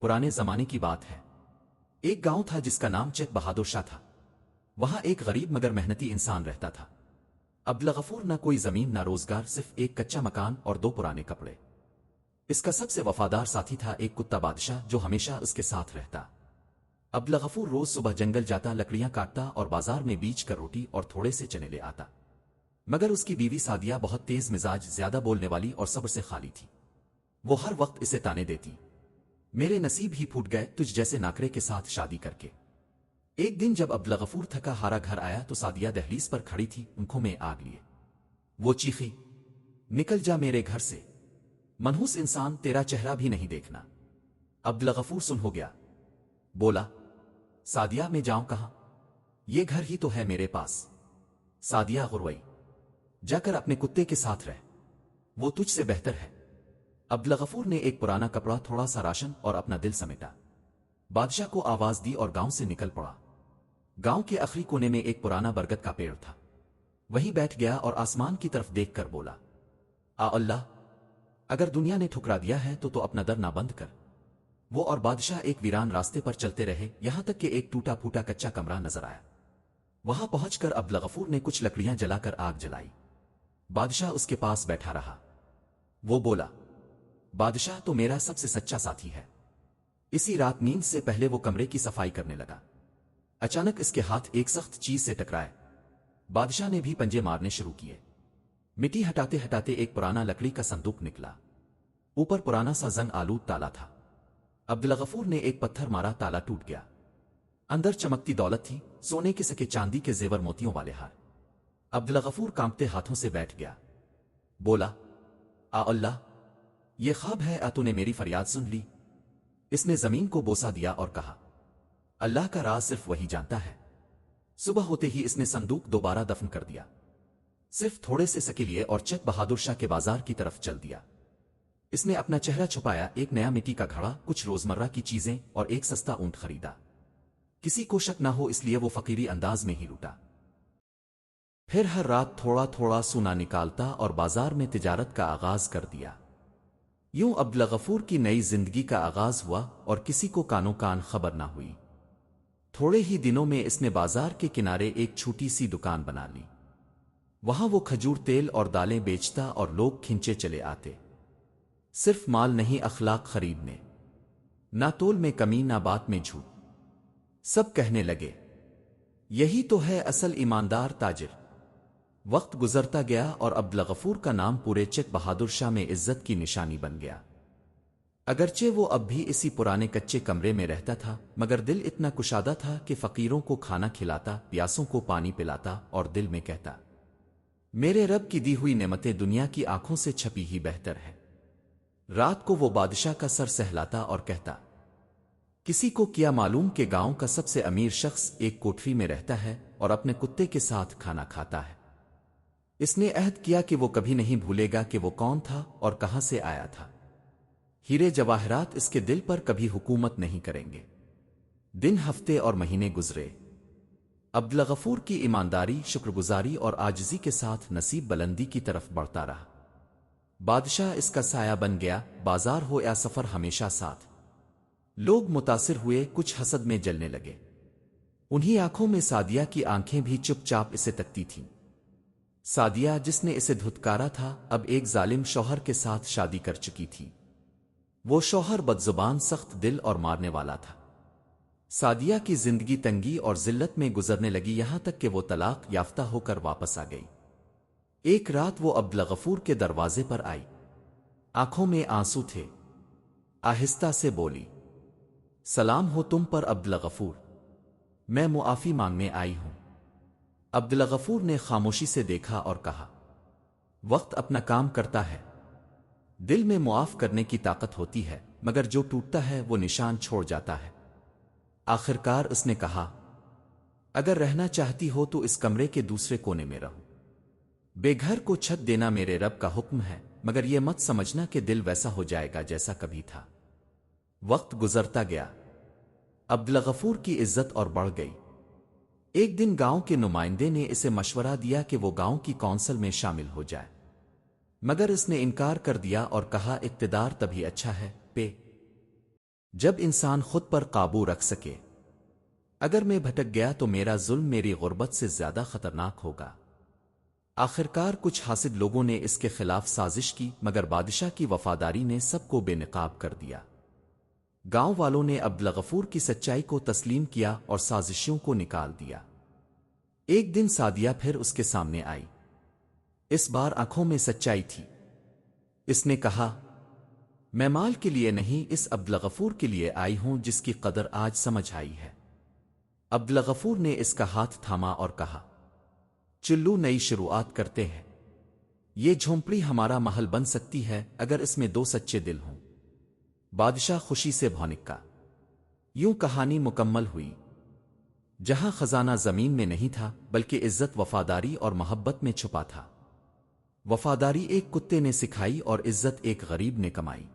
पुराने जमाने की बात है। एक गांव था जिसका नाम चेक बहादुर शाह था। वहां एक गरीब मगर मेहनती इंसान रहता था। अब्दुल न कोई जमीन न रोजगार, सिर्फ एक कच्चा मकान और दो पुराने कपड़े। इसका सबसे वफादार साथी था एक कुत्ता बादशाह, जो हमेशा उसके साथ रहता। अब्दुल रोज सुबह जंगल जाता, लकड़ियां काटता और बाजार में बीच कर रोटी और थोड़े से चने ले आता। मगर उसकी बीवी सादिया बहुत तेज मिजाज, ज्यादा बोलने वाली और सब्र से खाली थी। वो हर वक्त इसे ताने देती, मेरे नसीब ही फूट गए तुझ जैसे नाकरे के साथ शादी करके। एक दिन जब अब्दुल थका हारा घर आया तो सादिया दहलीज पर खड़ी थी, आंखों में आग लिए। वो चीखी, निकल जा मेरे घर से, मनहूस इंसान, तेरा चेहरा भी नहीं देखना। अब्दुल सुन हो गया, बोला, सादिया मैं जाऊं कहां? ये घर ही तो है मेरे पास। सादिया गुर्रई, जाकर अपने कुत्ते के साथ रह, वो तुझसे बेहतर है। अब्दुल ने एक पुराना कपड़ा, थोड़ा सा राशन और अपना दिल समेटा। बादशाह को आवाज दी और गांव से निकल पड़ा। गांव के आखिरी कोने में एक पुराना बरगद का पेड़ था। वहीं बैठ गया और आसमान की तरफ देखकर बोला, आ अल्लाह, अगर दुनिया ने ठुकरा दिया है तो अपना दर ना बंद कर। वो और बादशाह एक वीरान रास्ते पर चलते रहे, यहां तक कि एक टूटा फूटा कच्चा कमरा नजर आया। वहां पहुंचकर अब्दुल ने कुछ लकड़ियां जलाकर आग जलाई। बादशाह उसके पास बैठा रहा। वो बोला, बादशाह तो मेरा सबसे सच्चा साथी है। इसी रात नींद से पहले वो कमरे की सफाई करने लगा। अचानक इसके हाथ एक सख्त चीज से टकराए। बादशाह ने भी पंजे मारने शुरू किए। मिट्टी हटाते हटाते एक पुराना लकड़ी का संदूक निकला। ऊपर पुराना सा जंग आलूद ताला था। अब्दुल ने एक पत्थर मारा, ताला टूट गया। अंदर चमकती दौलत थी, सोने के सके, चांदी के जेवर, मोतियों वाले हार। अब्दुल कांपते हाथों से बैठ गया। बोला, आ अल्लाह, ये ख्वाब है, आ तूने मेरी फरियाद सुन ली। इसने जमीन को बोसा दिया और कहा, अल्लाह का राज सिर्फ वही जानता है। सुबह होते ही इसने संदूक दोबारा दफन कर दिया। सिर्फ थोड़े से सके लिए और चेक बहादुर शाह के बाजार की तरफ चल दिया। इसने अपना चेहरा छुपाया, एक नया मिट्टी का घड़ा, कुछ रोजमर्रा की चीजें और एक सस्ता ऊंट खरीदा। किसी को शक ना हो इसलिए वो फकीरी अंदाज में ही लूटा। फिर हर रात थोड़ा थोड़ा सोना निकालता और बाजार में तिजारत का आगाज कर दिया। यूं अब्दुल की नई जिंदगी का आगाज हुआ और किसी को कानो कान खबर ना हुई। थोड़े ही दिनों में इसने बाजार के किनारे एक छोटी सी दुकान बना ली। वहां वो खजूर, तेल और दालें बेचता और लोग खिंचे चले आते। सिर्फ माल नहीं, अखलाक खरीदने। ना तोल में कमी, ना बात में झूठ। सब कहने लगे, यही तो है असल ईमानदार ताजिर। वक्त गुजरता गया और अब्दुल का नाम पूरे चेक बहादुर शाह में इज्जत की निशानी बन गया। अगरचे वो अब भी इसी पुराने कच्चे कमरे में रहता था, मगर दिल इतना कुशादा था कि फकीरों को खाना खिलाता, प्यासों को पानी पिलाता और दिल में कहता, मेरे रब की दी हुई नेमतें दुनिया की आंखों से छपी ही बेहतर है। रात को वो बादशाह का सर सहलाता और कहता, किसी को क्या मालूम कि गांव का सबसे अमीर शख्स एक कोठरी में रहता है और अपने कुत्ते के साथ खाना खाता है। इसने अहद किया कि वो कभी नहीं भूलेगा कि वो कौन था और कहां से आया था। हीरे जवाहरात इसके दिल पर कभी हुकूमत नहीं करेंगे। दिन, हफ्ते और महीने गुजरे। अब्दुल की ईमानदारी, शुक्रगुजारी और आजिजी के साथ नसीब बुलंदी की तरफ बढ़ता रहा। बादशाह इसका साया बन गया, बाजार हो या सफर हमेशा साथ। लोग मुतासिर हुए, कुछ हसद में जलने लगे। उन्हीं आंखों में सादिया की आंखें भी चुपचाप इसे तकती थीं। सादिया, जिसने इसे धुतकारा था, अब एक जालिम शौहर के साथ शादी कर चुकी थी। वो शौहर बदजुबान, सख्त दिल और मारने वाला था। सादिया की जिंदगी तंगी और जिल्लत में गुजरने लगी, यहां तक कि वो तलाक याफ्ता होकर वापस आ गई। एक रात वो अब्दुल के दरवाजे पर आई। आंखों में आंसू थे। आहिस्ता से बोली, सलाम हो तुम पर अब्दुल, मैं मुआफी मांगने आई हूं। अब्दुल ने खामोशी से देखा और कहा, वक्त अपना काम करता है। दिल में मुआफ करने की ताकत होती है, मगर जो टूटता है वो निशान छोड़ जाता है। आखिरकार उसने कहा, अगर रहना चाहती हो तो इस कमरे के दूसरे कोने में रहो। बेघर को छत देना मेरे रब का हुक्म है, मगर यह मत समझना कि दिल वैसा हो जाएगा जैसा कभी था। वक्त गुजरता गया। अब्दुल की इज्जत और बढ़ गई। एक दिन गांव के नुमाइंदे ने इसे मशवरा दिया कि वो गांव की कौंसिल में शामिल हो जाए, मगर इसने इनकार कर दिया और कहा, इक्तिदार तभी अच्छा है पे جب انسان خود پر قابو رکھ سکے، اگر میں بھٹک گیا تو میرا ظلم میری غربت سے زیادہ خطرناک ہوگا۔ آخرکار کچھ حاسد لوگوں نے اس کے خلاف سازش کی، مگر بادشاہ کی وفاداری نے سب کو بے نقاب کر دیا۔ گاؤں والوں نے عبدالغفور کی سچائی کو تسلیم کیا اور سازشیوں کو نکال دیا۔ ایک دن سعدیہ پھر اس کے سامنے آئی۔ اس بار آنکھوں میں سچائی تھی۔ اس نے کہا، میں مال کے لیے نہیں، اس عبدالغفور کے لیے آئی ہوں جس کی قدر آج سمجھ آئی ہے۔ عبدالغفور نے اس کا ہاتھ تھاما اور کہا، چلو نئی شروعات کرتے ہیں۔ یہ جھونپڑی ہمارا محل بن سکتی ہے اگر اس میں دو سچے دل ہوں۔ بادشاہ خوشی سے بھونکا۔ یوں کہانی مکمل ہوئی۔ جہاں خزانہ زمین میں نہیں تھا بلکہ عزت وفاداری اور محبت میں چھپا تھا۔ وفاداری ایک کتے نے سکھائی اور عزت ایک غریب نے کمائی۔